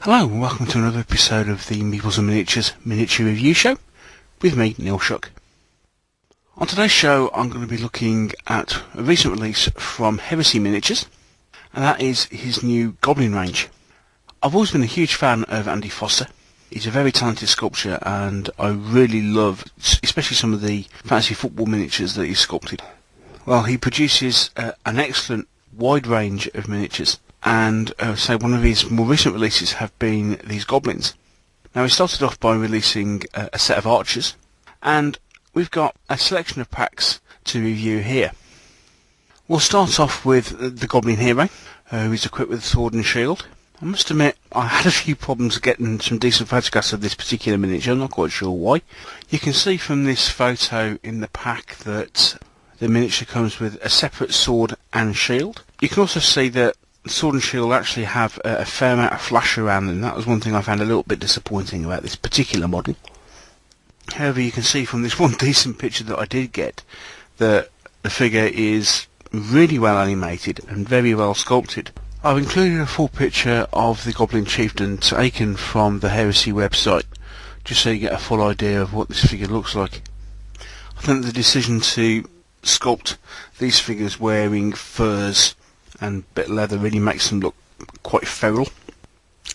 Hello and welcome to another episode of the Meeples and Miniatures Miniature Review Show with me, Neil Shuck. On today's show I'm going to be looking at a recent release from Heresy Miniatures, and that is his new Goblin range. I've always been a huge fan of Andy Foster. He's a very talented sculptor and I really love especially some of the fantasy football miniatures that he's sculpted. Well, he produces an excellent wide range of miniatures. And so one of his more recent releases have been these goblins. Now he started off by releasing a set of archers, and we've got a selection of packs to review here. We'll start off with the Goblin Hero, who is equipped with a sword and shield. I must admit I had a few problems getting some decent photographs of this particular miniature, I'm not quite sure why. You can see from this photo in the pack that the miniature comes with a separate sword and shield. You can also see that the sword and shield actually have a fair amount of flash around them. That was one thing I found a little bit disappointing about this particular model. However, you can see from this one decent picture that I did get that the figure is really well animated and very well sculpted. I've included a full picture of the Goblin Chieftain taken from the Heresy website, just so you get a full idea of what this figure looks like. I think the decision to sculpt these figures wearing furs and bit of leather really makes them look quite feral,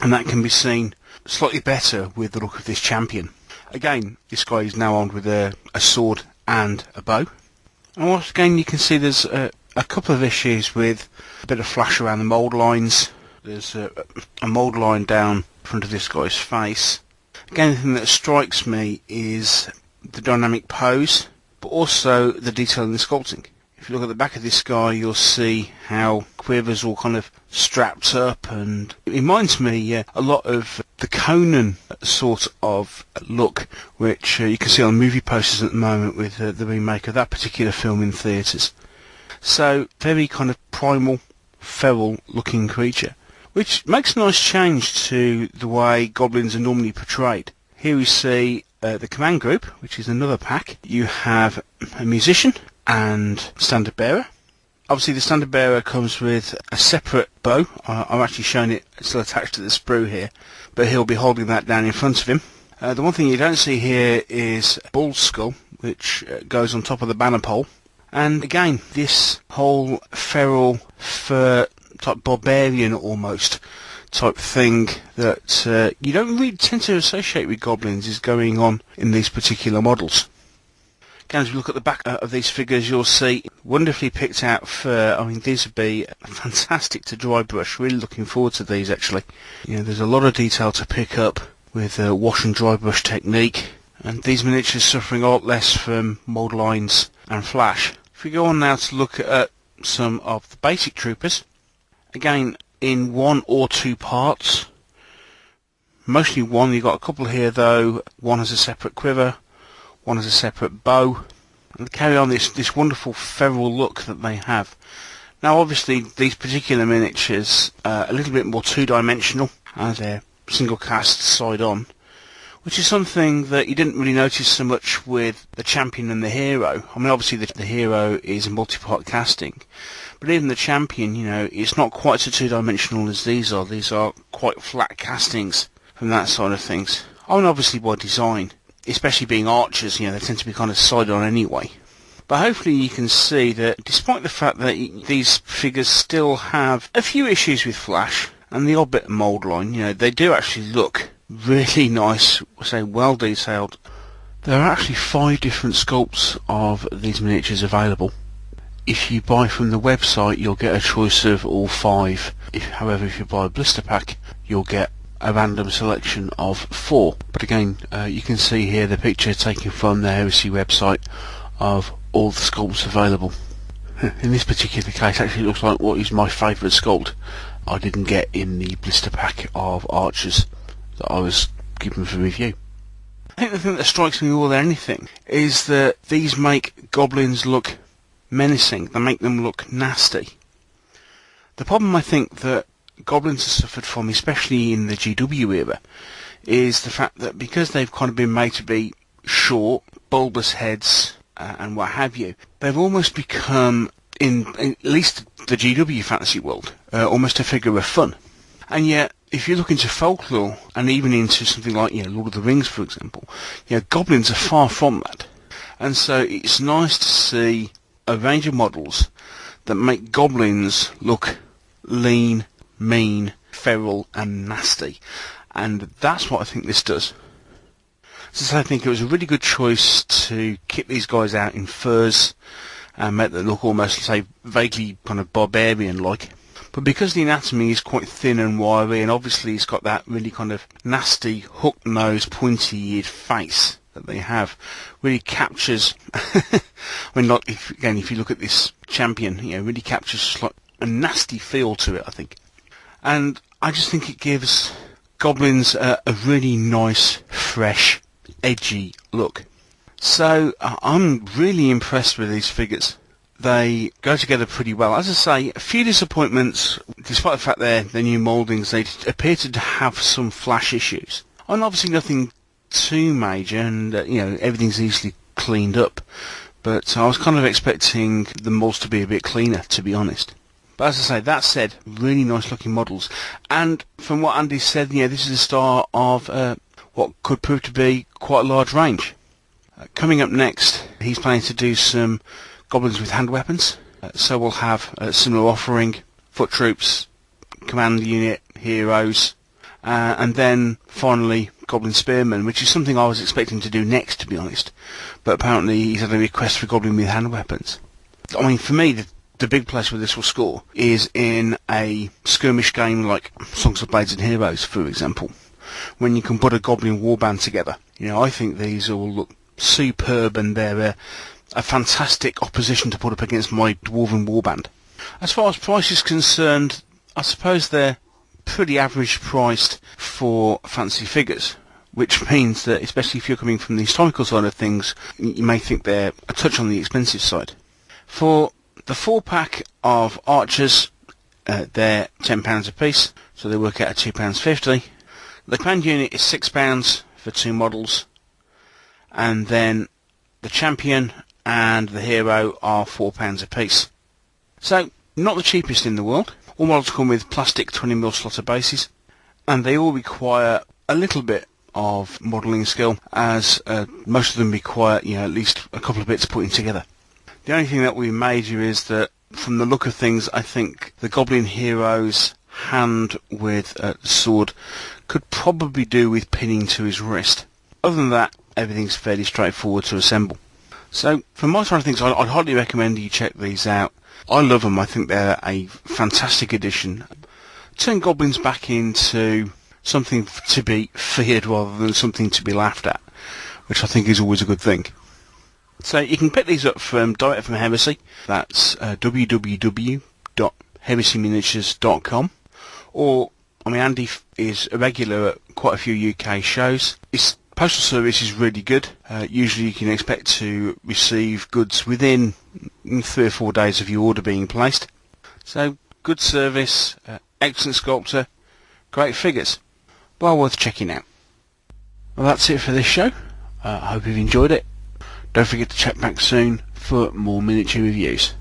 and that can be seen slightly better with the look of this champion. Again, this guy is now armed with a sword and a bow, and once again you can see there's a couple of issues with a bit of flash around the mould lines. There's a mould line down front of this guy's face. Again, the thing that strikes me is the dynamic pose, but also the detail in the sculpting. If you look at the back of this guy, you'll see how quivers all kind of strapped up, and it reminds me a lot of the Conan sort of look, which you can see on movie posters at the moment with the remake of that particular film in theatres. So, very kind of primal, feral looking creature, which makes a nice change to the way goblins are normally portrayed. Here we see the command group, which is another pack. You have a musician and standard bearer. Obviously the standard bearer comes with a separate bow. I'm actually showing it still attached to the sprue here, but he'll be holding that down in front of him. The one thing you don't see here is a bull's skull, which goes on top of the banner pole. And again, this whole feral fur type barbarian almost type thing that you don't really tend to associate with goblins is going on in these particular models. Again, as we look at the back of these figures, you'll see wonderfully picked out fur. I mean, these would be fantastic to dry brush. Really looking forward to these, actually. You know, there's a lot of detail to pick up with wash and dry brush technique, and these miniatures suffering a lot less from mould lines and flash. If we go on now to look at some of the basic troopers, again, in one or two parts, mostly one. You've got a couple here though. One has a separate quiver, one has a separate bow, and they carry on this wonderful feral look that they have. Now obviously these particular miniatures are a little bit more two-dimensional, as they're single cast side on, which is something that you didn't really notice so much with the champion and the hero. I mean, obviously the hero is a multi-part casting, but even the champion, you know, it's not quite so two-dimensional as these are. These are quite flat castings from that side of things. I mean, obviously by design, especially being archers, you know, they tend to be kind of side on anyway. But hopefully you can see that despite the fact that these figures still have a few issues with flash and the odd bit of mould line, you know, they do actually look really nice, say well detailed. There are actually 5 different sculpts of these miniatures available. If you buy from the website, you'll get a choice of all 5. However, if you buy a blister pack, you'll get a random selection of 4. But again, you can see here the picture taken from the Heresy website of all the sculpts available. In this particular case, actually looks like what is my favourite sculpt I didn't get in the blister pack of archers that I was given for review. I think the thing that strikes me more than anything is that these make goblins look menacing. They make them look nasty. The problem I think that goblins have suffered from, especially in the GW era, is the fact that because they've kind of been made to be short, bulbous heads and what have you, they've almost become, in at least the GW fantasy world, almost a figure of fun. And yet if you look into folklore and even into something like, Lord of the Rings, for example, goblins are far from that. And so it's nice to see a range of models that make goblins look lean, mean, feral and nasty. And that's what I think this does. So I think it was a really good choice to kit these guys out in furs and make them look almost, say, vaguely kind of barbarian-like. But because the anatomy is quite thin and wiry, and obviously it's got that really kind of nasty, hook-nosed, pointy-eared face that they have, really captures... I mean, if you look at this champion, really captures like a nasty feel to it, I think. And I just think it gives goblins a really nice, fresh, edgy look. So I'm really impressed with these figures. They go together pretty well. As I say, a few disappointments, despite the fact they're new mouldings. They appear to have some flash issues. And obviously nothing too major, and everything's easily cleaned up. But I was kind of expecting the molds to be a bit cleaner, to be honest. But as I say, that said, really nice looking models. And from what Andy said, this is the start of what could prove to be quite a large range. Coming up next, he's planning to do some goblins with hand weapons. So we'll have a similar offering, foot troops, command unit, heroes, and then finally goblin spearmen, which is something I was expecting to do next, to be honest. But apparently he's had a request for goblin with hand weapons. I mean, for me, the big place where this will score is in a skirmish game like Songs of Blades and Heroes, for example, when you can put a goblin warband together. I think these all look superb, and they're a fantastic opposition to put up against my dwarven warband. As far as price is concerned, I suppose they're pretty average priced for fancy figures, which means that, especially if you're coming from the historical side of things, you may think they're a touch on the expensive side. For the 4-pack of archers, they're £10 a piece, so they work out at £2.50. The command unit is £6 for 2 models, and then the champion and the hero are £4 a piece. So, not the cheapest in the world. All models come with plastic 20mm slaughter bases, and they all require a little bit of modelling skill, as most of them require at least a couple of bits putting together. The only thing that we major is that, from the look of things, I think the Goblin Hero's hand with a sword could probably do with pinning to his wrist. Other than that, everything's fairly straightforward to assemble. So, from my side of things, I'd highly recommend you check these out. I love them. I think they're a fantastic addition. Turn goblins back into something to be feared rather than something to be laughed at, which I think is always a good thing. So you can pick these up direct from Heresy. That's www.heresyminiatures.com. Or, Andy is a regular at quite a few UK shows. His postal service is really good. Usually you can expect to receive goods within 3 or 4 days of your order being placed. So, good service, excellent sculptor, great figures. Well worth checking out. Well, that's it for this show. I hope you've enjoyed it. Don't forget to check back soon for more miniature reviews.